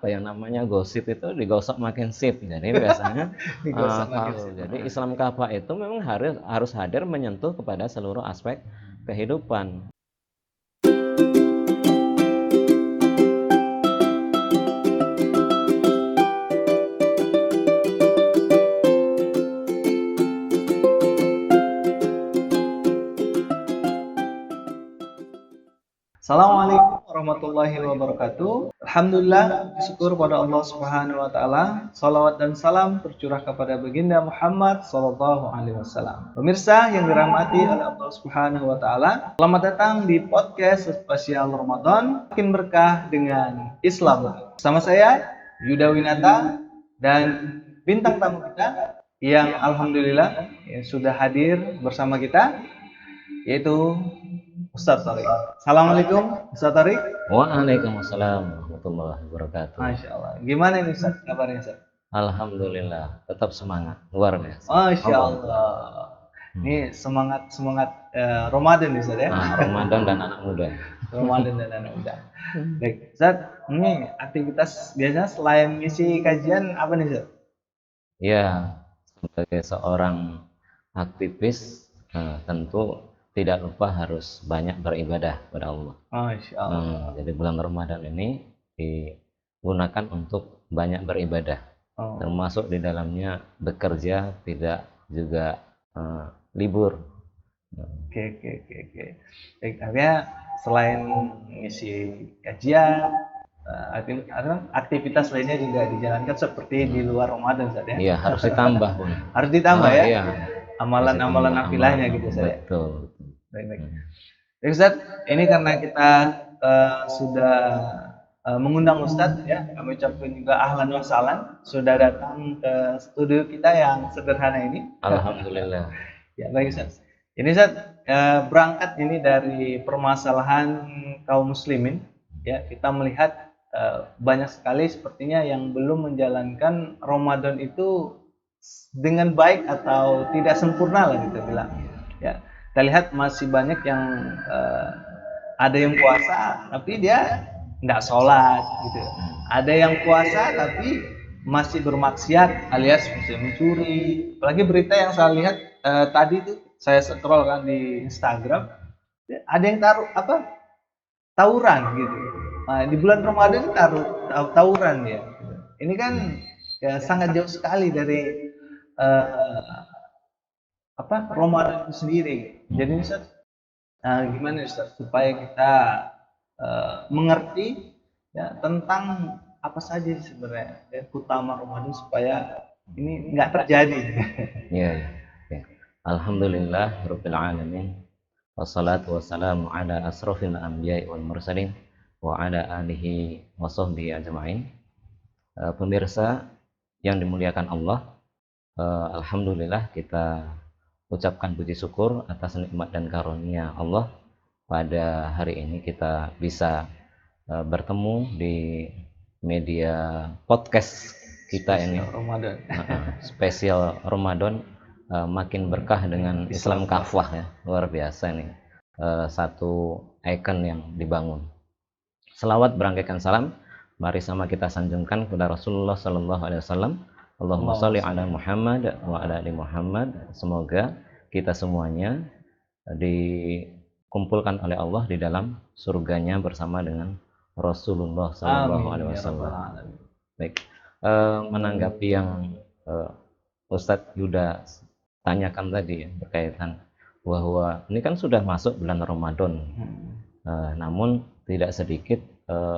apa yang namanya gosip itu digosok makin sip. Jadi biasanya Digosok makin kalau sip. jadi Islam Kafah itu memang harus hadir menyentuh kepada seluruh aspek kehidupan. Assalamualaikum warahmatullahi wabarakatuh. Alhamdulillah, bersyukur pada Allah Subhanahu wa taala. Salawat dan salam tercurah kepada baginda Muhammad sallallahu alaihi wasallam. Pemirsa yang dirahmati oleh Allah Subhanahu wa taala, selamat datang di podcast spesial Ramadan, makin berkah dengan Islam. Bersama saya Yuda Winata dan bintang tamu kita yang alhamdulillah sudah hadir bersama kita, yaitu Ustaz Tariq. Assalamualaikum Ustaz Tariq. Waalaikumsalam warahmatullahi wabarakatuh. Masya Allah. Gimana ini Ustaz kabarnya Ustaz? Alhamdulillah, tetap semangat, luar biasa. Masya Allah. Ini semangat Ramadan nih Ustaz ya. Ramadan dan anak muda. Ramadan dan anak muda. Baik, Ustaz, ini aktivitas biasanya selain ngisi kajian apa nih Ustaz? Ya, sebagai seorang aktivis tentu tidak lupa harus banyak beribadah kepada Allah. Masya Allah. Jadi bulan Ramadan ini digunakan untuk banyak beribadah, termasuk di dalamnya bekerja, tidak juga libur. Oke. Baik, artinya selain ngisi kajian, aktivitas lainnya juga dijalankan seperti di luar Ramadan Ustaz ya? Iya, harus ditambah pun. Harus ditambah ya? Iya. Amalan-amalan nafilahnya gitu Ustaz ya? Betul. Baik. Baik Ustaz, ini karena kita sudah mengundang Ustaz ya, kami ucapkan juga ahlan wa sahlan sudah datang ke studio kita yang sederhana ini. Alhamdulillah. Ya baik Ustaz. Ini Ustaz berangkat ini dari permasalahan kaum muslimin ya, kita melihat banyak sekali sepertinya yang belum menjalankan Ramadan itu dengan baik atau tidak sempurna lah kita bilang ya. Kita lihat masih banyak yang ada yang puasa tapi dia nggak sholat gitu, ada yang puasa tapi masih bermaksiat alias bisa mencuri. Apalagi berita yang saya lihat tadi tuh saya scroll kan di Instagram, ada yang taruh tawuran gitu. Nah, di bulan Ramadan tawuran ya. Ini kan ya sangat jauh sekali dari Ramadan itu sendiri. Jadi Ustaz, gimana Ustaz supaya kita mengerti ya tentang apa saja sebenarnya ya, utama Ramadan supaya ini nggak terjadi. Ya. Alhamdulillah rabbil alamin. Wassalatu wassalamu ala asrofil anbiya'i wal mursalin wa ala alihi wa sahbihi ajma'in. Pemirsa yang dimuliakan Allah, alhamdulillah kita ucapkan puji syukur atas nikmat dan karunia Allah pada hari ini kita bisa bertemu di media podcast kita ini Ramadan. spesial Ramadan, makin berkah dengan Islam Kafah ya, luar biasa nih, satu ikon yang dibangun. Selawat berangkaikan salam mari sama kita sanjungkan kepada Rasulullah Sallallahu Alaihi Wasallam. Allahumma sholli ala Muhammad wa ala ali Muhammad. Semoga kita semuanya dikumpulkan oleh Allah di dalam surganya bersama dengan Rasulullah Sallallahu Alaihi Wasallam. Baik, menanggapi yang Ustadz Yuda tanyakan tadi ya, berkaitan bahwa ini kan sudah masuk bulan Ramadan, namun tidak sedikit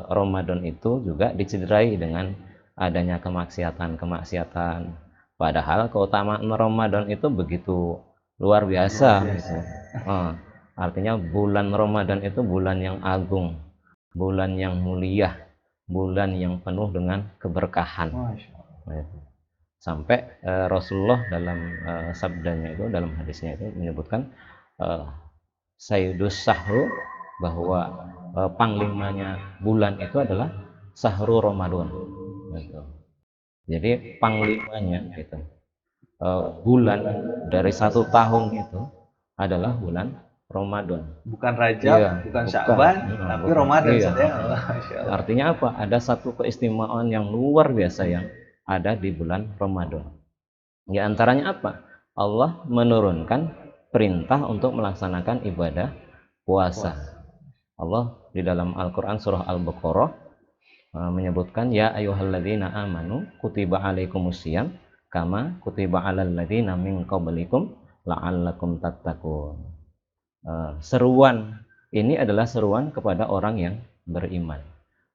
Ramadan itu juga dicederai dengan adanya kemaksiatan. Padahal keutamaan Ramadan itu begitu luar biasa. Gitu. Artinya bulan Ramadan itu bulan yang agung, bulan yang mulia, bulan yang penuh dengan keberkahan. Sampai Rasulullah dalam sabdanya itu, dalam hadisnya itu menyebutkan Sayyidus Sahru, bahwa panglimanya bulan itu adalah Sahru Ramadan gitu. Jadi panglimanya gitu, bulan dari satu tahun itu adalah bulan Ramadan. Bukan Rajab, Iya, bukan bukan. Sya'ban, tapi Bukan. Ramadan Iya. Ustaz ya. Masya Allah. Artinya apa? Ada satu keistimewaan yang luar biasa yang ada di bulan Ramadan. Di antaranya apa? Allah menurunkan perintah untuk melaksanakan ibadah puasa. Allah di dalam Al-Quran surah Al-Baqarah menyebutkan ya ayyuhalladzina amanu kutiba alaikumusiyam kama kutiba alal ladzina min qablikum la'allakum tattaqun. Seruan ini adalah seruan kepada orang yang beriman.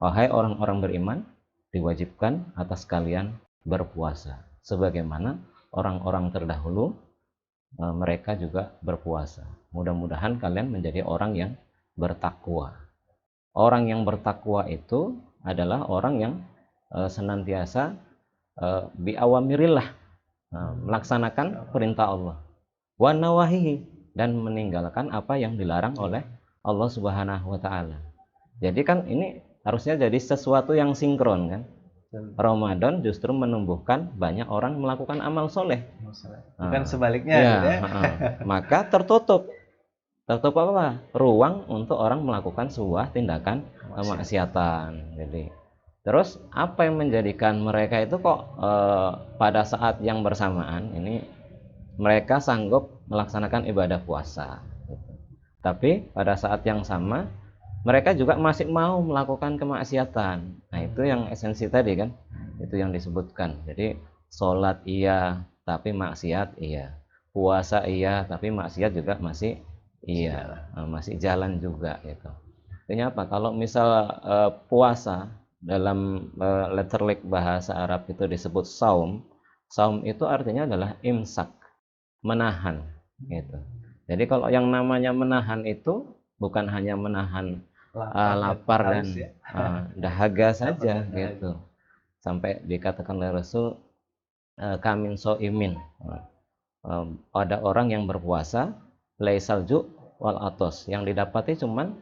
Wahai orang-orang beriman, diwajibkan atas kalian berpuasa sebagaimana orang-orang terdahulu mereka juga berpuasa. Mudah-mudahan kalian menjadi orang yang bertakwa. Orang yang bertakwa itu adalah orang yang senantiasa biawamirillah, melaksanakan perintah Allah, wa nawahihi, dan meninggalkan apa yang dilarang oleh Allah Subhanahu wa taala. Jadi kan ini harusnya jadi sesuatu yang sinkron kan. Ramadan justru menumbuhkan banyak orang melakukan amal soleh. Bukan sebaliknya Ya, gitu ya. maka tertutup apa? Ruang untuk orang melakukan sebuah tindakan kemaksiatan. Jadi terus apa yang menjadikan mereka itu kok pada saat yang bersamaan ini mereka sanggup melaksanakan ibadah puasa gitu. Tapi pada saat yang sama mereka juga masih mau melakukan kemaksiatan. Nah itu yang esensi tadi kan, itu yang disebutkan. Jadi sholat iya tapi maksiat iya, puasa iya tapi maksiat juga masih iya, masih jalan juga gitu. Artinya apa? Kalau misal puasa dalam letterlik bahasa Arab itu disebut saum. Saum itu artinya adalah imsak, menahan gitu. Jadi kalau yang namanya menahan itu bukan hanya menahan lapar dan dahaga saja gitu. Sampai dikatakan oleh Rasul kamin soimin. Ada orang yang berpuasa laisal ju' wal atos, yang didapati cuman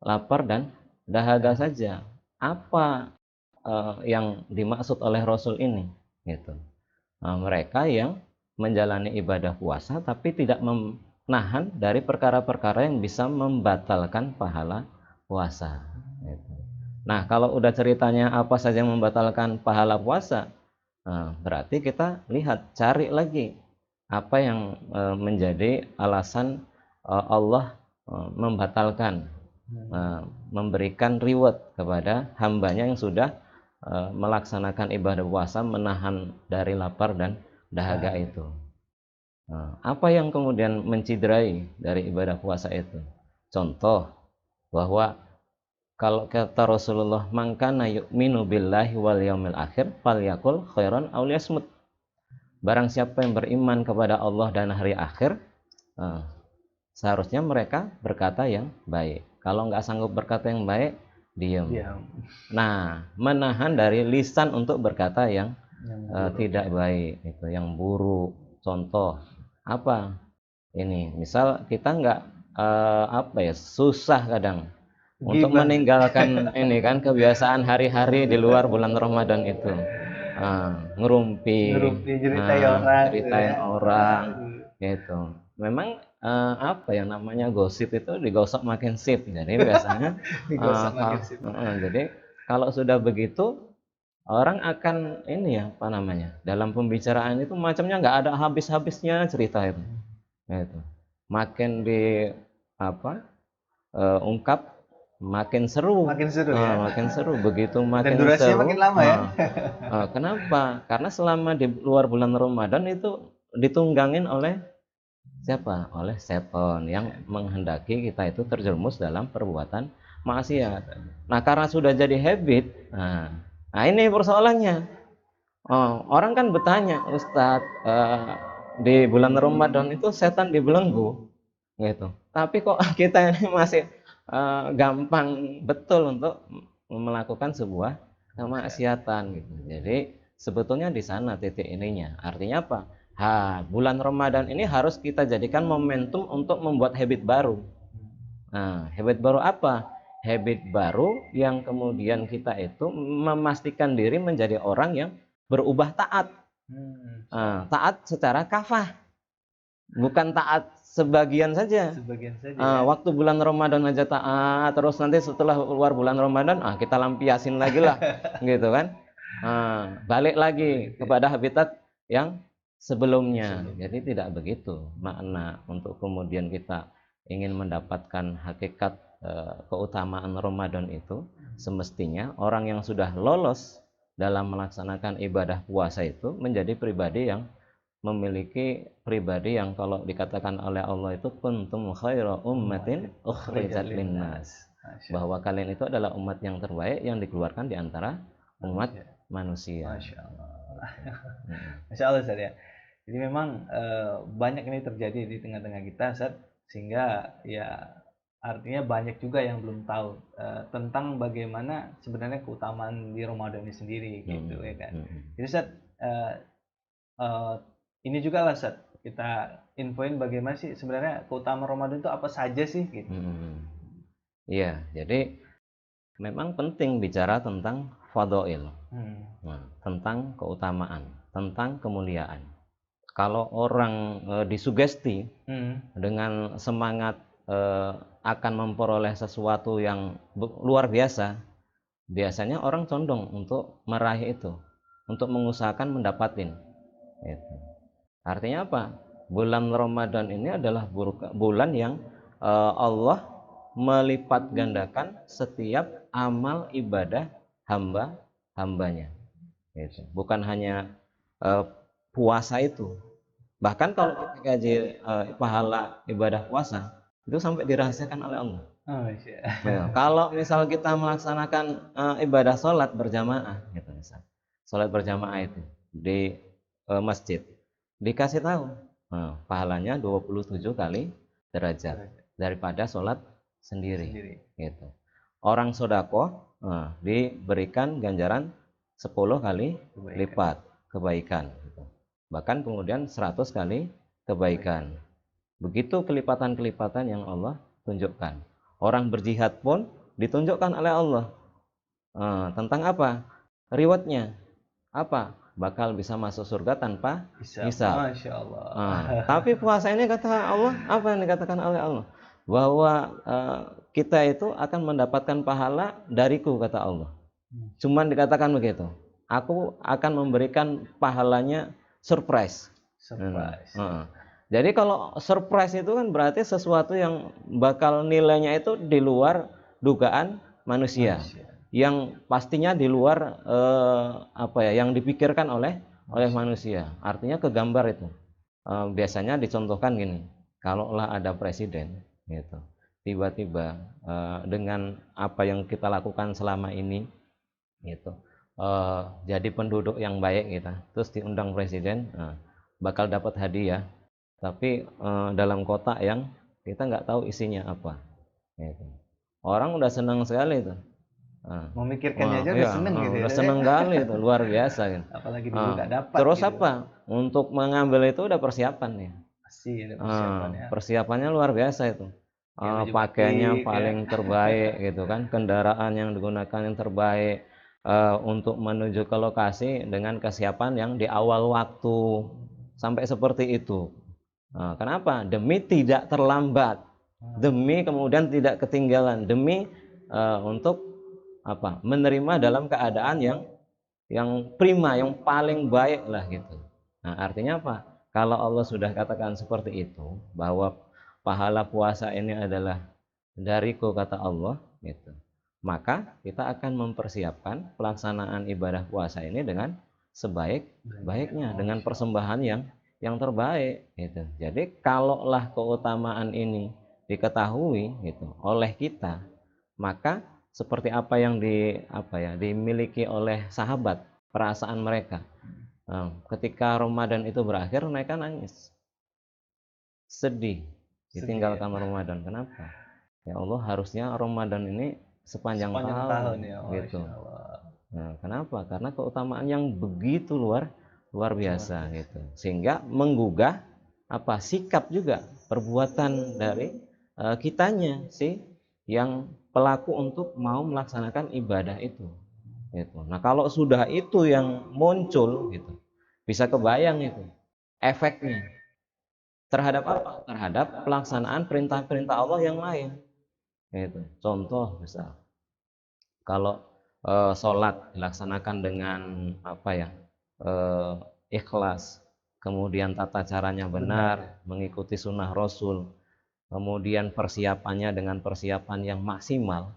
lapar dan dahaga saja. Apa yang dimaksud oleh Rasul ini gitu. Mereka yang menjalani ibadah puasa tapi tidak menahan dari perkara-perkara yang bisa membatalkan pahala puasa gitu. Nah kalau udah ceritanya apa saja yang membatalkan pahala puasa, berarti kita lihat, cari lagi apa yang menjadi alasan Allah membatalkan, memberikan reward kepada hambanya yang sudah melaksanakan ibadah puasa, menahan dari lapar dan dahaga itu. Apa yang kemudian menciderai dari ibadah puasa itu? Contoh bahwa kalau kata Rasulullah, man kana yu'minu billahi wal yaumil akhir falyakul khairan aw liyasmut. Barang siapa yang beriman kepada Allah dan hari akhir, seharusnya mereka berkata yang baik. Kalau nggak sanggup berkata yang baik, diam. Nah, menahan dari lisan untuk berkata yang tidak baik, itu yang buruk. Contoh apa? Ini, misal kita nggak susah kadang untuk meninggalkan ini kan kebiasaan hari-hari di luar bulan Ramadan itu, ngerumpi, ceritain orang, gitu. Memang apa yang namanya gosip itu digosok makin sip, jadi biasanya jadi kalau sudah begitu orang akan ini ya apa namanya, dalam pembicaraan itu macamnya nggak ada habis-habisnya cerita itu, gitu. Makin di ungkap makin seru, makin seru, begitu makin seru makin lama ya. Kenapa? Karena selama di luar bulan Ramadan itu ditunggangin oleh siapa? Oleh setan yang menghendaki kita itu terjerumus dalam perbuatan maksiat. Nah karena sudah jadi habit, nah ini persoalannya. Orang kan bertanya, Ustadz, di bulan Ramadan itu setan dibelenggu, gitu. Tapi kok kita ini masih gampang betul untuk melakukan sebuah kemaksiatan, gitu. Jadi sebetulnya di sana titik ininya. Artinya apa? Bulan Ramadan ini harus kita jadikan momentum untuk membuat habit baru. Nah, habit baru apa? Habit baru yang kemudian kita itu memastikan diri menjadi orang yang berubah taat. Taat secara kafah. bukan taat sebagian saja. Sebagian saja ya. Waktu bulan Ramadan aja taat, terus nanti setelah keluar bulan Ramadan, kita lampiasin lagi lah, gitu kan? Balik lagi kepada habitat yang sebelumnya. Jadi tidak begitu makna untuk kemudian kita ingin mendapatkan hakikat keutamaan Ramadan itu. Semestinya orang yang sudah lolos dalam melaksanakan ibadah puasa itu menjadi pribadi yang memiliki pribadi yang kalau dikatakan oleh Allah itu kuntum khaira ummatin ukhrijat linnas, bahwa kalian itu adalah umat yang terbaik yang dikeluarkan di antara umat manusia. Masya Allah. Masya Allah Ustaz ya. Jadi memang banyak ini terjadi di tengah-tengah kita Ustaz, sehingga ya artinya banyak juga yang belum tahu tentang bagaimana sebenarnya keutamaan di Ramadan ini sendiri gitu ya kan. Jadi Ustaz ini juga lah Ustaz, kita infoin bagaimana sih sebenarnya keutamaan Ramadan itu apa saja sih gitu. Iya, jadi memang penting bicara tentang fadhail. Tentang keutamaan, tentang kemuliaan. Kalau orang disugesti dengan semangat akan memperoleh sesuatu yang luar biasa, biasanya orang condong untuk meraih itu, untuk mengusahakan mendapatin. Gitu. Artinya apa? Bulan Ramadan ini adalah bulan yang Allah melipat gandakan setiap amal ibadah hambanya. Gitu. Bukan hanya puasa itu. Bahkan kalau kita kaji pahala ibadah puasa itu sampai dirahasiakan oleh Allah. Kalau misal kita melaksanakan ibadah sholat berjamaah, gitu misal, sholat berjamaah itu di masjid, dikasih tahu pahalanya 27 kali derajat daripada sholat sendiri. Gitu. Orang sodako diberikan ganjaran 10 kali lipat kebaikan, gitu. Bahkan kemudian 100 kali kebaikan. Begitu kelipatan-kelipatan yang Allah tunjukkan. Orang berjihad pun ditunjukkan oleh Allah tentang apa? Rewardnya apa? Bakal bisa masuk surga tanpa hisab. Masya Allah. Tapi puasa ini kata Allah, apa yang dikatakan oleh Allah? Bahwa kita itu akan mendapatkan pahala dariku, kata Allah. Cuman dikatakan begitu. Aku akan memberikan pahalanya surprise. Jadi kalau surprise itu kan berarti sesuatu yang bakal nilainya itu di luar dugaan manusia. Yang pastinya di luar yang dipikirkan oleh manusia. Artinya kegambar itu. Biasanya dicontohkan gini. Kalaulah ada presiden gitu, tiba-tiba dengan apa yang kita lakukan selama ini gitu, jadi penduduk yang baik gitu, terus diundang presiden, bakal dapat hadiah, tapi dalam kotak yang kita nggak tahu isinya apa gitu. Orang udah senang sekali itu, memikirkannya aja udah seneng gitu ya, udah seneng kali itu, luar biasa gitu. Apalagi dulu nggak dapat terus gitu. Apa untuk mengambil itu udah persiapan ya, pasti ada persiapannya. Persiapannya luar biasa itu. Pakainya paling terbaik gitu kan, kendaraan yang digunakan yang terbaik, untuk menuju ke lokasi dengan kesiapan yang di awal waktu, sampai seperti itu. Kenapa? Demi tidak terlambat, demi kemudian tidak ketinggalan, demi untuk apa? Menerima dalam keadaan yang prima, yang paling baik lah gitu. Artinya apa? Kalau Allah sudah katakan seperti itu, bahwa pahala puasa ini adalah dariku, kata Allah gitu, maka kita akan mempersiapkan pelaksanaan ibadah puasa ini dengan sebaik-baiknya, dengan persembahan yang terbaik gitu. Jadi kalaulah keutamaan ini diketahui gitu oleh kita, maka seperti apa yang dimiliki oleh sahabat, perasaan mereka ketika Ramadan itu berakhir, mereka nangis, sedih, ditinggalkan Ramadan. Kenapa? Ya Allah, harusnya Ramadan ini sepanjang tahun ya, gitu. Kenapa? Karena keutamaan yang begitu luar biasa gitu, sehingga menggugah sikap juga, perbuatan dari kitanya sih yang pelaku untuk mau melaksanakan ibadah itu gitu. Nah, kalau sudah itu yang muncul gitu, bisa kebayang itu efeknya Terhadap apa? Terhadap pelaksanaan perintah-perintah Allah yang lain. Itu. Contoh misal, kalau sholat dilaksanakan dengan apa ya, eh, ikhlas, kemudian tata caranya benar, mengikuti sunnah Rasul, kemudian persiapannya dengan persiapan yang maksimal.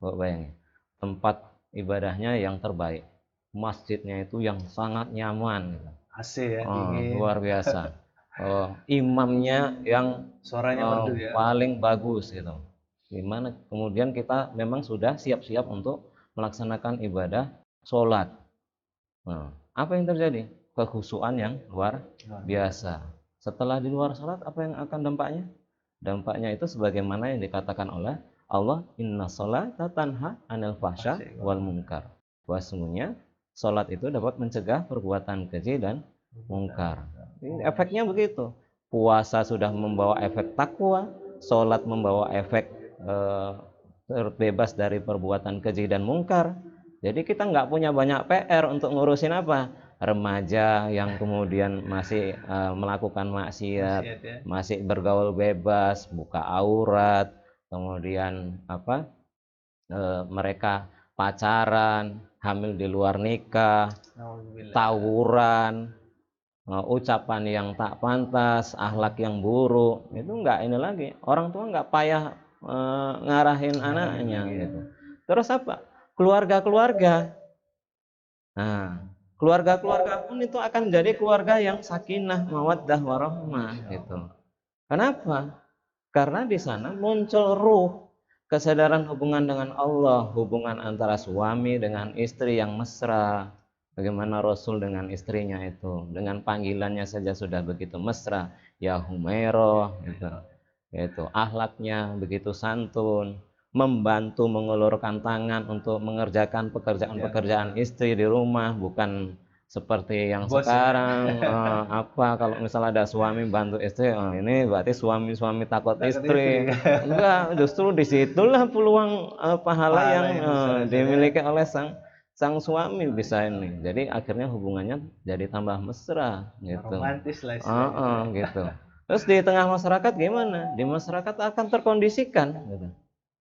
Bayangin, tempat ibadahnya yang terbaik, masjidnya itu yang sangat nyaman, AC ya, dingin, luar biasa. Imamnya yang suaranya merdu ya. paling bagus gitu. Gimana kemudian kita memang sudah siap-siap untuk melaksanakan ibadah sholat. Nah, apa yang terjadi? Kekhusyuan yang luar biasa. Setelah di luar sholat, apa yang akan dampaknya? Dampaknya itu sebagaimana yang dikatakan oleh Allah, inna sholata tanha anil fahsya wal munkar. Bahwasanya sholat itu dapat mencegah perbuatan keji dan mungkar. Ini efeknya begitu. Puasa sudah membawa efek takwa, sholat membawa efek terbebas dari perbuatan keji dan mungkar. Jadi kita nggak punya banyak PR untuk ngurusin apa? Remaja yang kemudian masih melakukan maksiat, ya. masih bergaul bebas, buka aurat, kemudian apa? Mereka pacaran, hamil di luar nikah, tawuran, ucapan yang tak pantas, akhlak yang buruk, itu enggak ini lagi. Orang tua enggak payah ngarahin anaknya gitu. Terus apa? Keluarga-keluarga. Nah, keluarga-keluarga pun itu akan menjadi keluarga yang sakinah, mawaddah, warahmah gitu. Kenapa? Karena di sana muncul ruh kesadaran hubungan dengan Allah, hubungan antara suami dengan istri yang mesra. Bagaimana Rasul dengan istrinya itu, dengan panggilannya saja sudah begitu mesra, ya Humairah gitu. Itu akhlaknya begitu santun, membantu mengulurkan tangan untuk mengerjakan pekerjaan-pekerjaan istri di rumah, bukan seperti yang Bos, sekarang apa kalau misalnya ada suami bantu istri, ini berarti suami takut istri. Enggak, justru disitulah peluang pahala yang dimiliki oleh sang suami bisa ini. Jadi akhirnya hubungannya jadi tambah mesra gitu. Romantis lah istilahnya. Gitu. Terus di tengah masyarakat gimana? Di masyarakat akan terkondisikan gitu.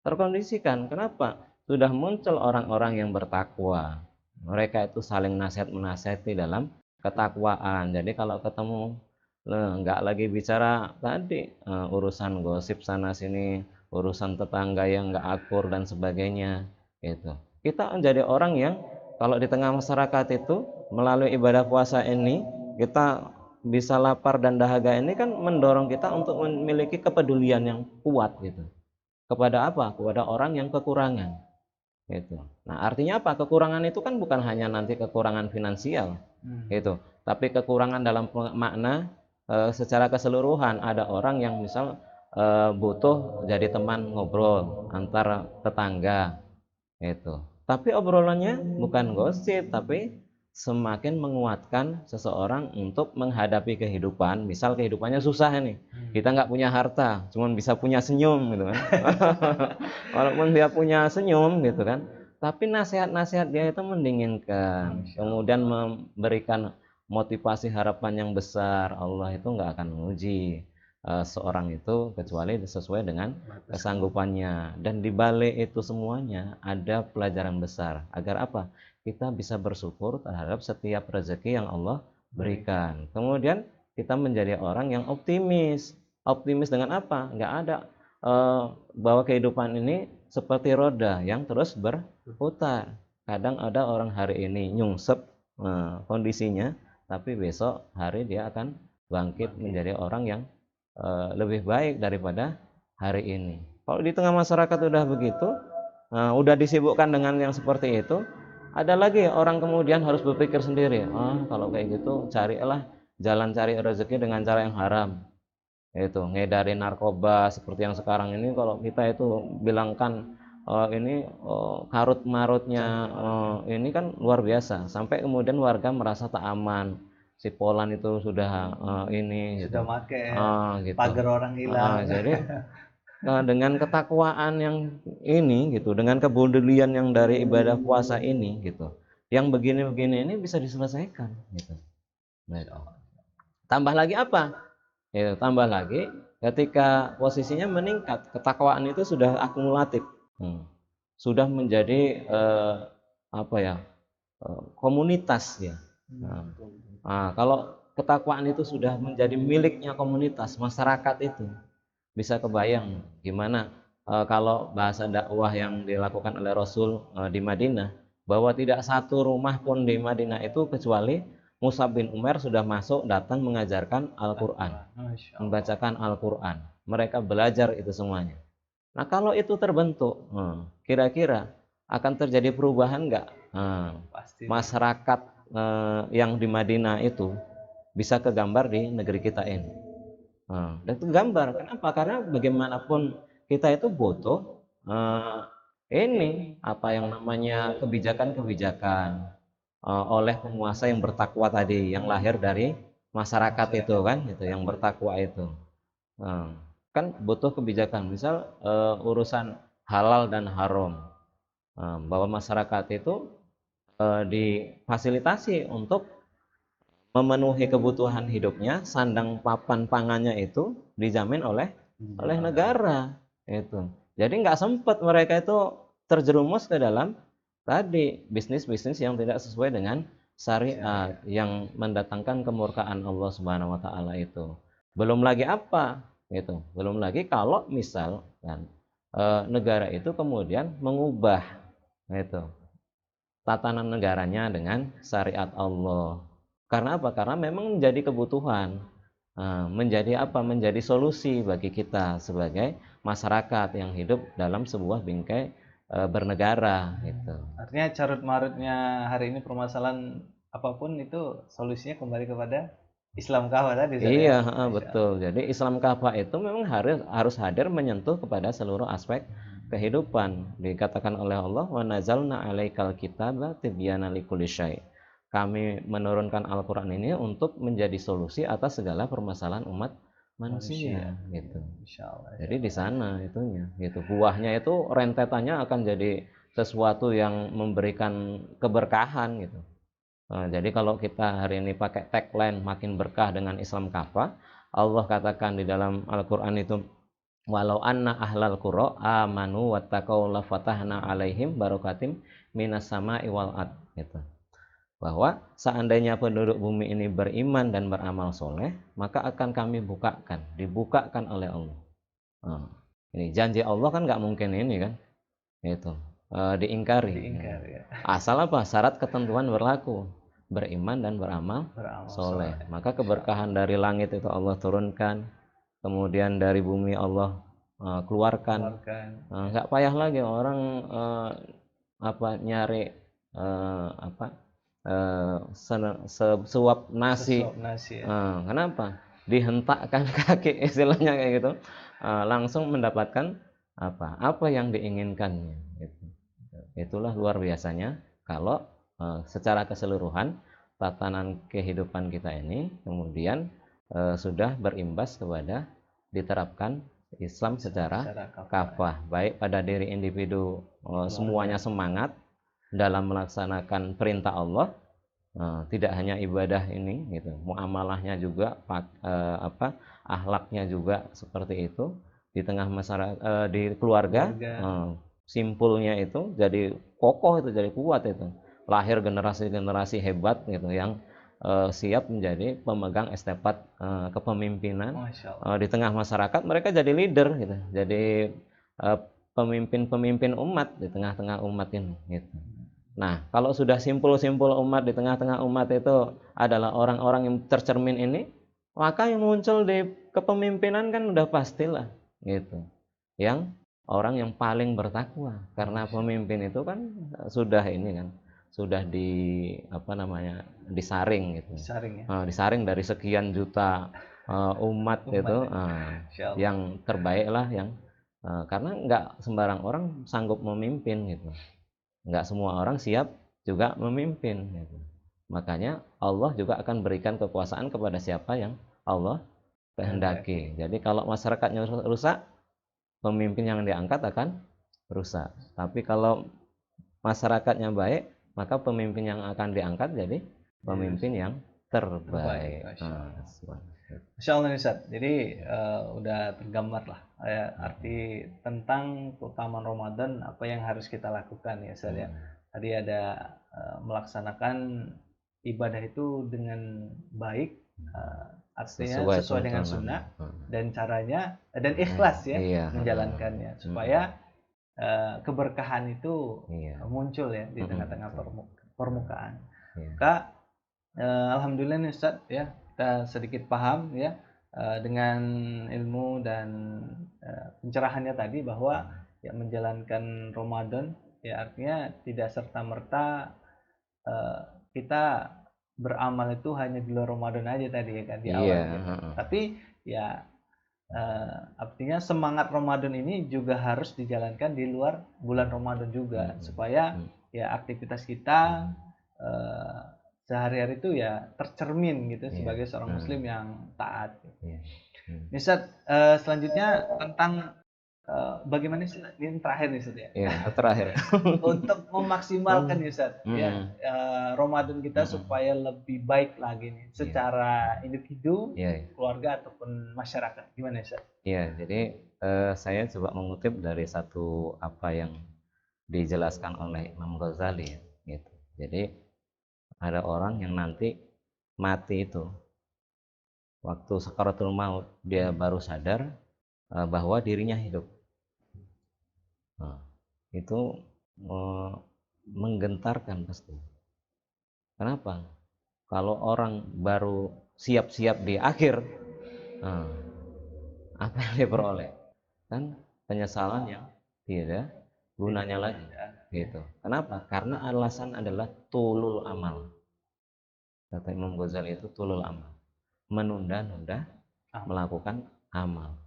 Terkondisikan. Kenapa? Sudah muncul orang-orang yang bertakwa. Mereka itu saling nasihat-menasihati dalam ketakwaan. Jadi kalau ketemu nggak lagi bicara tadi urusan gosip sana sini, urusan tetangga yang nggak akur dan sebagainya gitu. Kita menjadi orang yang kalau di tengah masyarakat itu melalui ibadah puasa ini kita bisa lapar dan dahaga ini kan mendorong kita untuk memiliki kepedulian yang kuat gitu. Kepada apa? Kepada orang yang kekurangan. Gitu. Nah, artinya apa? Kekurangan itu kan bukan hanya nanti kekurangan finansial, gitu. Tapi kekurangan dalam makna secara keseluruhan. Ada orang yang misal butuh jadi teman ngobrol antar tetangga, gitu. Tapi obrolannya bukan gosip, tapi semakin menguatkan seseorang untuk menghadapi kehidupan. Misal kehidupannya susah nih, kita nggak punya harta, cuman bisa punya senyum gitu kan. Walaupun dia punya senyum gitu kan, tapi nasihat-nasihat dia itu mendinginkan, kemudian memberikan motivasi harapan yang besar. Allah itu nggak akan menguji seorang itu kecuali sesuai dengan kesanggupannya. Dan di balik itu semuanya ada pelajaran besar. Agar apa? Kita bisa bersyukur terhadap setiap rezeki yang Allah berikan. Kemudian kita menjadi orang yang optimis. Optimis dengan apa? Nggak ada bahwa kehidupan ini seperti roda yang terus berputar. Kadang ada orang hari ini nyungsep kondisinya, tapi besok hari dia akan bangkit menjadi orang yang lebih baik daripada hari ini. Kalau di tengah masyarakat udah begitu, udah disibukkan dengan yang seperti itu, ada lagi orang kemudian harus berpikir sendiri, kalau kayak gitu carilah jalan cari rezeki dengan cara yang haram. Itu ngedarin narkoba seperti yang sekarang ini. Kalau kita itu bilangkan ini karut marutnya ini kan luar biasa, sampai kemudian warga merasa tak aman. Si Polan itu sudah ini sudah gitu. pakai Gitu. pagar orang hilang. Jadi dengan ketakwaan yang ini gitu, dengan kepedulian yang dari ibadah puasa ini gitu, yang begini-begini ini bisa diselesaikan gitu. Nah, tambah lagi apa? Itu tambah lagi ketika posisinya meningkat, ketakwaan itu sudah akumulatif. Sudah menjadi apa ya? Komunitas ya. Kalau ketakwaan itu sudah menjadi miliknya komunitas, masyarakat itu bisa kebayang gimana kalau bahasa dakwah yang dilakukan oleh Rasul di Madinah, bahwa tidak satu rumah pun di Madinah itu kecuali Mus'ab bin Umair sudah masuk datang mengajarkan Al-Quran, membacakan Al-Quran. Mereka belajar itu semuanya. Nah kalau itu terbentuk, kira-kira akan terjadi perubahan nggak? Masyarakat yang di Madinah itu bisa kegambar di negeri kita ini. Dan itu gambar. Kenapa? Karena bagaimanapun kita itu butuh ini apa yang namanya kebijakan-kebijakan oleh penguasa yang bertakwa tadi, yang lahir dari masyarakat itu kan, itu yang bertakwa itu. Kan butuh kebijakan. Misal urusan halal dan haram, bahwa masyarakat itu difasilitasi untuk memenuhi kebutuhan hidupnya, sandang papan pangannya itu dijamin oleh negara itu. Jadi nggak sempat mereka itu terjerumus ke dalam tadi bisnis-bisnis yang tidak sesuai dengan syariat yang mendatangkan kemurkaan Allah Subhanahu wa taala itu. Belum lagi apa? Gitu. Belum lagi kalau misal kan negara itu kemudian mengubah itu tatanan negaranya dengan syariat Allah. Karena apa? Karena memang menjadi kebutuhan, menjadi apa? Menjadi solusi bagi kita sebagai masyarakat yang hidup dalam sebuah bingkai bernegara. Gitu. Artinya carut marutnya hari ini permasalahan apapun itu solusinya kembali kepada Islam kafah tadi. Iya, betul. Jadi Islam kafah itu memang harus hadir menyentuh kepada seluruh aspek kehidupan. Dikatakan oleh Allah, wa nazalna 'alaikal kitaba tibyana likulli syai'. Kami menurunkan Al-Qur'an ini untuk menjadi solusi atas segala permasalahan umat manusia gitu. Jadi di sana itunya gitu. Buahnya itu rentetannya akan jadi sesuatu yang memberikan keberkahan gitu. Jadi kalau kita hari ini pakai tagline makin berkah dengan Islam kafah, Allah katakan di dalam Al-Qur'an itu, walau anna ahlal qura amanu wattaqau la fatahna alaihim barakatim minas sama'i wal ard gitu. Bahwa seandainya penduduk bumi ini beriman dan beramal soleh, maka akan kami dibukakan oleh Allah. Ini janji Allah kan nggak mungkin ini kan, itu diingkari. Ya. Asal apa? Syarat ketentuan berlaku, beriman dan beramal soleh. Maka keberkahan dari langit itu Allah turunkan, kemudian dari bumi Allah keluarkan. Nggak payah lagi orang nyari sesuap nasi. Kenapa? Dihentakkan kaki istilahnya kayak gitu, langsung mendapatkan apa yang diinginkannya. Itulah luar biasanya kalau secara keseluruhan tatanan kehidupan kita ini kemudian sudah berimbas kepada diterapkan Islam secara kafah, baik pada diri individu semuanya semangat dalam melaksanakan perintah Allah, tidak hanya ibadah ini gitu, muamalahnya juga akhlaknya juga seperti itu di tengah masyarakat, di keluarga. Simpulnya itu jadi kokoh, itu jadi kuat, itu lahir generasi-generasi hebat gitu yang siap menjadi pemegang estafet kepemimpinan di tengah masyarakat. Mereka jadi leader gitu, jadi pemimpin-pemimpin umat di tengah-tengah umat ini gitu. Nah, kalau sudah simpul-simpul umat di tengah-tengah umat itu adalah orang-orang yang tercermin ini, maka yang muncul di kepemimpinan kan udah pastilah gitu, yang orang yang paling bertakwa. Karena pemimpin itu kan sudah ini kan, sudah disaring gitu. Disaring dari sekian juta umat itu, yang terbaik lah, yang karena nggak sembarang orang sanggup memimpin gitu. Nggak semua orang siap juga memimpin gitu. Makanya Allah juga akan berikan kekuasaan kepada siapa yang Allah kehendaki. Jadi kalau masyarakatnya rusak, pemimpin yang diangkat akan rusak. Tapi kalau masyarakatnya baik, maka pemimpin yang akan diangkat jadi pemimpin yang terbaik. Masya Allah nih Ustaz. Jadi udah tergambar lah ya, arti tentang keutamaan Ramadan, apa yang harus kita lakukan ya Ustaz ya. Tadi ada melaksanakan ibadah itu dengan baik, artinya sesuai dengan sunnah dan caranya dan ikhlas ya Iya. menjalankannya supaya keberkahan itu Iya. muncul ya di tengah-tengah permukaan. Iya. Maka alhamdulillah nih Ustaz ya, kita sedikit paham ya dengan ilmu dan pencerahannya tadi bahwa ya menjalankan Ramadan ya artinya tidak serta-merta kita beramal itu hanya di luar Ramadan aja tadi ya kan di awal gitu. Tapi ya artinya semangat Ramadan ini juga harus dijalankan di luar bulan Ramadan juga supaya ya aktivitas kita sehari-hari itu ya tercermin gitu sebagai seorang muslim yang taat. Ustaz, selanjutnya tentang bagaimana sih ini terakhir nih Ustaz ya? Iya, terakhir. Untuk memaksimalkan nih Ustaz ya Ramadan kita supaya lebih baik lagi nih secara individu, keluarga ataupun masyarakat. Gimana Ustaz? Iya, jadi saya coba mengutip dari satu apa yang dijelaskan oleh Imam Ghazali ya, gitu. Jadi ada orang yang nanti mati itu waktu sakaratul maut dia baru sadar bahwa dirinya hidup. Nah, itu menggentarkan pasti. Kenapa? Kalau orang baru siap-siap di akhir, apa yang diperoleh? Kan penyesalan yang tidak gunanya lagi. Gitu. Kenapa? Karena alasan adalah tulul amal. Kata Imam Ghazali itu tulul amal. Menunda-nunda melakukan amal.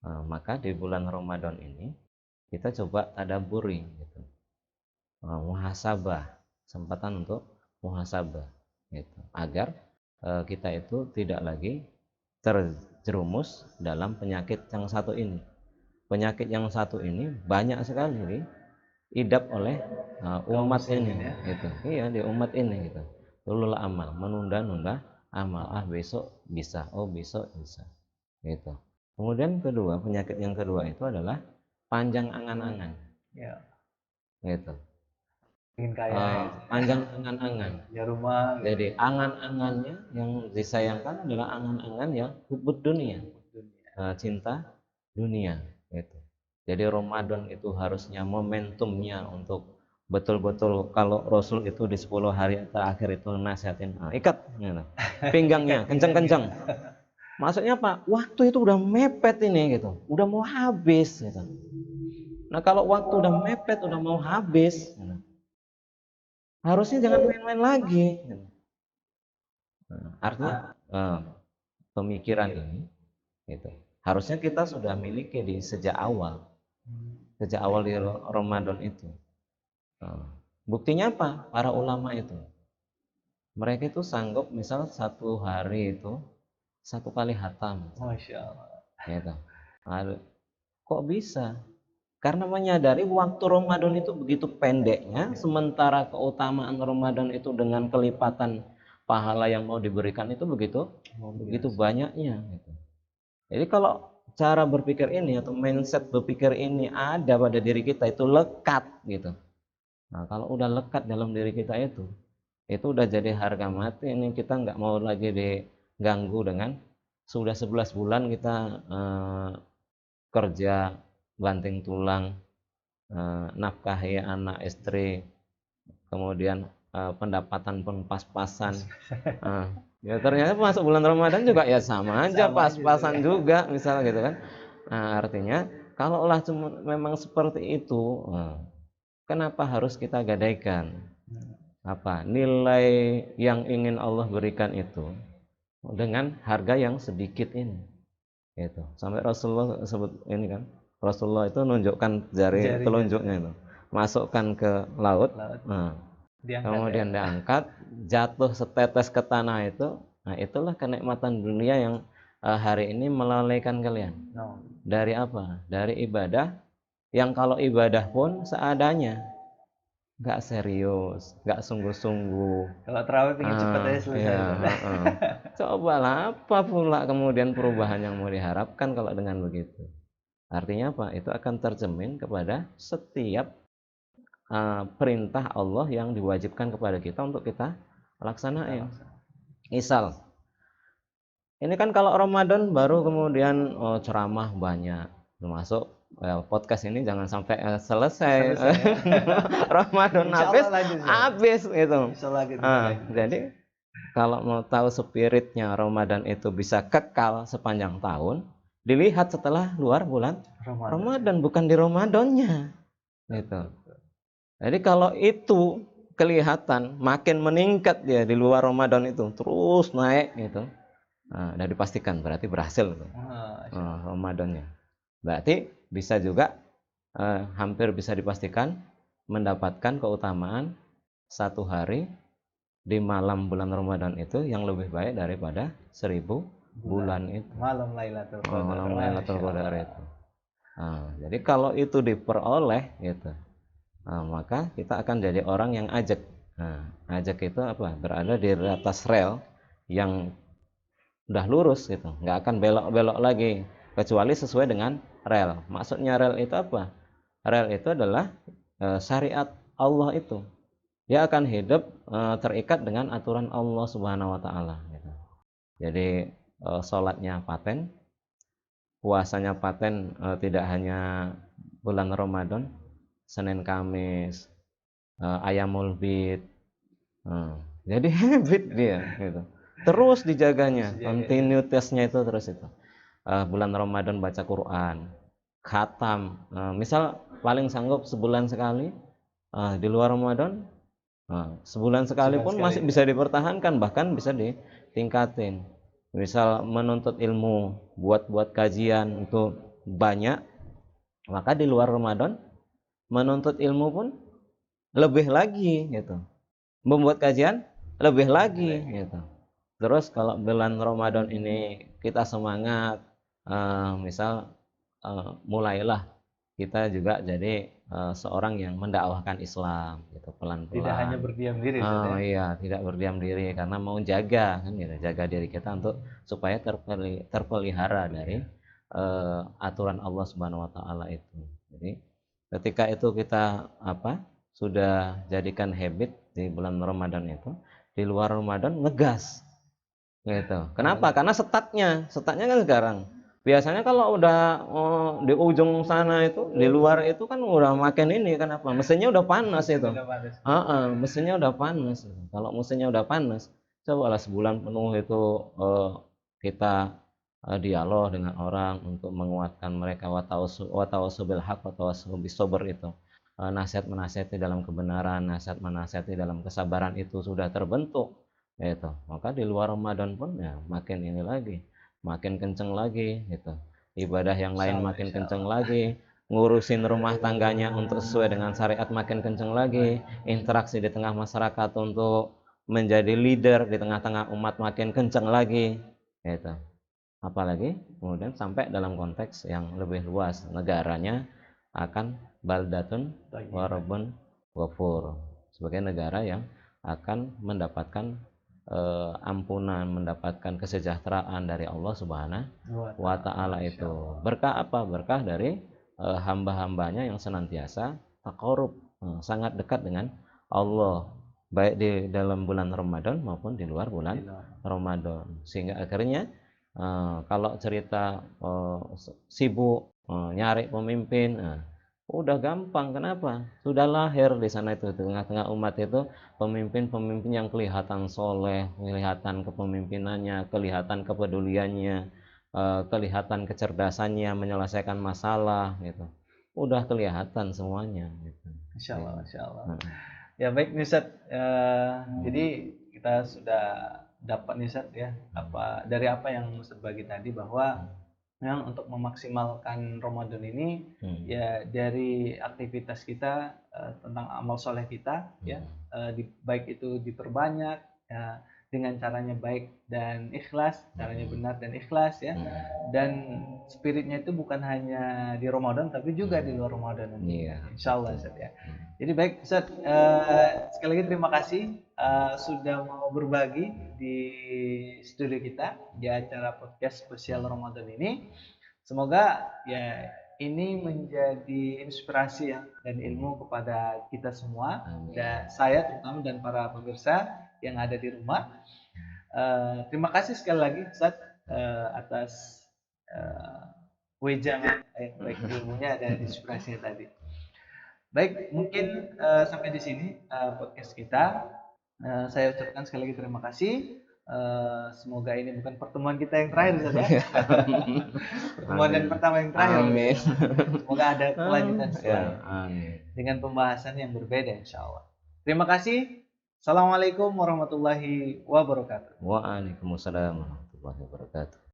Nah, maka di bulan Ramadan ini kita coba tadaburi gitu. Muhasabah, kesempatan untuk muhasabah gitu. Agar kita itu tidak lagi terjerumus dalam penyakit yang satu ini. Penyakit yang satu ini banyak sekali diidap oleh umat ini gitu. Iya, di umat ini gitu. Tulul amal, menunda-nunda amal. Besok bisa, besok bisa. Gitu. Kemudian penyakit yang kedua itu adalah panjang angan-angan. Ya. Gitu. Ingin kaya. Panjang angan-angan. Ya rumah. Jadi angan-angannya yang disayangkan adalah angan-angan yang hubud dunia. Cinta dunia gitu. Jadi Ramadan itu harusnya momentumnya untuk betul-betul kalau Rasul itu di 10 hari terakhir itu nasihatin ikat gitu. Pinggangnya kencang-kencang. Maksudnya apa? Waktu itu udah mepet ini gitu. Udah mau habis gitu. Nah, kalau waktu udah mepet, udah mau habis gitu, harusnya jangan main-main lagi gitu. Artinya pemikiran ini gitu. Harusnya kita sudah miliki sejak awal di Ramadan itu. Buktinya apa? Para ulama itu mereka itu sanggup misal satu hari itu 1 kali hatam. Masya Allah. Gitu. Kok bisa? Karena menyadari waktu Ramadan itu begitu pendeknya, sementara keutamaan Ramadan itu dengan kelipatan pahala yang mau diberikan itu begitu banyaknya gitu. Jadi kalau cara berpikir ini atau mindset berpikir ini ada pada diri kita itu lekat gitu. Nah, kalau udah lekat dalam diri kita itu udah jadi harga mati. Ini kita nggak mau lagi diganggu dengan sudah 11 bulan kita kerja banting tulang, nafkahi anak istri, kemudian pendapatan pun pas-pasan. Ya ternyata masuk bulan Ramadan juga ya sama aja, pas-pasan juga misalnya gitu kan. Nah, artinya kalaulah memang seperti itu, kenapa harus kita gadaikan nilai yang ingin Allah berikan itu dengan harga yang sedikit ini gitu. Sampai Rasulullah sebut ini kan, Rasulullah itu nunjukkan jari telunjuknya itu masukkan ke laut. Kemudian diangkat, jatuh setetes ke tanah itu. Nah, itulah kenikmatan dunia yang hari ini melalaikan kalian. Dari apa? Dari ibadah yang kalau ibadah pun seadanya. nggak serius, nggak sungguh-sungguh. Kalau terawih pengen cepat aja selesai. Ya, cobalah apa pula kemudian perubahan yang mau diharapkan kalau dengan begitu. Artinya apa? Itu akan tercermin kepada setiap perintah Allah yang diwajibkan kepada kita untuk kita laksanain. Misal, ini kan kalau Ramadan baru kemudian ceramah banyak, termasuk podcast ini jangan sampai selesai. Ya. Ramadan habis gitu. Jadi kalau mau tahu spiritnya Ramadan itu bisa kekal sepanjang tahun, dilihat setelah luar bulan Ramadan bukan di Ramadannya. Gitu. Jadi kalau itu kelihatan makin meningkat dia di luar Ramadan itu terus naik gitu. Nah, dan dipastikan berarti berhasil Ramadannya. Berarti bisa juga hampir bisa dipastikan mendapatkan keutamaan satu hari di malam bulan Ramadan itu yang lebih baik daripada 1000 bulan itu. Malam Lailatul Qadar. Malam Lailatul Qadar itu. Nah, jadi kalau itu diperoleh gitu, maka kita akan jadi orang yang ajak. Nah, ajak itu apa? Berada di atas rel yang udah lurus gitu, nggak akan belok-belok lagi kecuali sesuai dengan rel. Maksudnya rel itu apa? Rel itu adalah syariat Allah itu. Dia akan hidup terikat dengan aturan Allah Subhanahu wa taala gitu. Jadi sholatnya paten, puasanya paten, tidak hanya bulan Ramadan, Senin Kamis, Ayamul Bid. Jadi habit dia gitu. Terus dijaganya, kontinuitasnya itu terus itu. Bulan Ramadan baca Quran, khatam. Misal paling sanggup sebulan sekali. Di luar Ramadan, sebulan sekali pun masih bisa dipertahankan, bahkan bisa ditingkatin. Misal menuntut ilmu, buat kajian itu banyak, maka di luar Ramadan menuntut ilmu pun lebih lagi gitu. Membuat kajian lebih lagi gitu. Terus kalau bulan Ramadan ini kita semangat, misal mulailah kita juga jadi seorang yang mendakwahkan Islam gitu pelan-pelan. Tidak hanya berdiam diri. Iya, tidak berdiam diri karena mau jaga kan gitu, jaga diri kita untuk supaya terpelihara dari aturan Allah Subhanahu wa taala itu. Jadi ketika itu kita sudah jadikan habit di bulan Ramadan itu, di luar Ramadan ngegas gitu. Kenapa? Karena setatnya kan sekarang. Biasanya kalau udah di ujung sana itu, di luar itu kan udah makin ini kan apa? Mesinnya udah panas itu. Mesinnya udah panas. Kalau mesinnya udah panas, cobalah sebulan penuh itu kita dialog dengan orang untuk menguatkan mereka watawasau bil haq watawasau bis sabr itu. Nasihat menasihati dalam kebenaran, nasihat menasihati dalam kesabaran itu sudah terbentuk. Itu. Maka di luar Ramadan pun ya makin ini lagi, makin kenceng lagi gitu. Ibadah yang lain makin kenceng lagi, ngurusin rumah tangganya untuk sesuai dengan syariat makin kenceng lagi, interaksi di tengah masyarakat untuk menjadi leader di tengah-tengah umat makin kenceng lagi gitu. Apalagi kemudian sampai dalam konteks yang lebih luas, negaranya akan baldatun warabun ghafur, sebagai negara yang akan mendapatkan ampunan, mendapatkan kesejahteraan dari Allah Subhanahu wa taala itu. Berkah apa? Berkah dari hamba-hambanya yang senantiasa taqarrub, sangat dekat dengan Allah, baik di dalam bulan Ramadan maupun di luar bulan Ramadan. Sehingga akhirnya kalau cerita sibuk nyari pemimpin, udah gampang. Kenapa? Sudah lahir di sana itu, di tengah-tengah umat itu pemimpin-pemimpin yang kelihatan soleh, kelihatan kepemimpinannya, kelihatan kepeduliannya, kelihatan kecerdasannya menyelesaikan masalah gitu. Udah kelihatan semuanya gitu. Masya Allah. Ya baik nih Ustaz, jadi kita sudah dapat nih Ustaz ya, dari apa yang Ustaz bagi tadi, bahwa memang untuk memaksimalkan Ramadan ini ya dari aktivitas kita tentang amal soleh kita ya, baik itu diperbanyak ya, dengan caranya baik dan ikhlas, caranya benar dan ikhlas ya. Dan spiritnya itu bukan hanya di Ramadan tapi juga di luar Ramadan nanti. Iya. Insyaallah Ustaz ya. Jadi baik Ustaz, sekali lagi terima kasih sudah mau berbagi di studio kita di acara podcast spesial Ramadan ini. Semoga ya ini menjadi inspirasi ya dan ilmu kepada kita semua, dan saya terutama dan para pemirsa yang ada di rumah. Terima kasih sekali lagi Ustaz atas wejangan baik ilmunya dan inspirasinya tadi. Baik, mungkin sampai di sini podcast kita. Saya ucapkan sekali lagi terima kasih. Semoga ini bukan pertemuan kita yang terakhir Ustaz ya. Pertemuan dan pertama yang terakhir. Amin. Semoga ada kelanjutan Ya, setelahnya amin. dengan pembahasan yang berbeda insya Allah. Terima kasih. Assalamualaikum warahmatullahi wabarakatuh. Waalaikumsalam warahmatullahi wabarakatuh.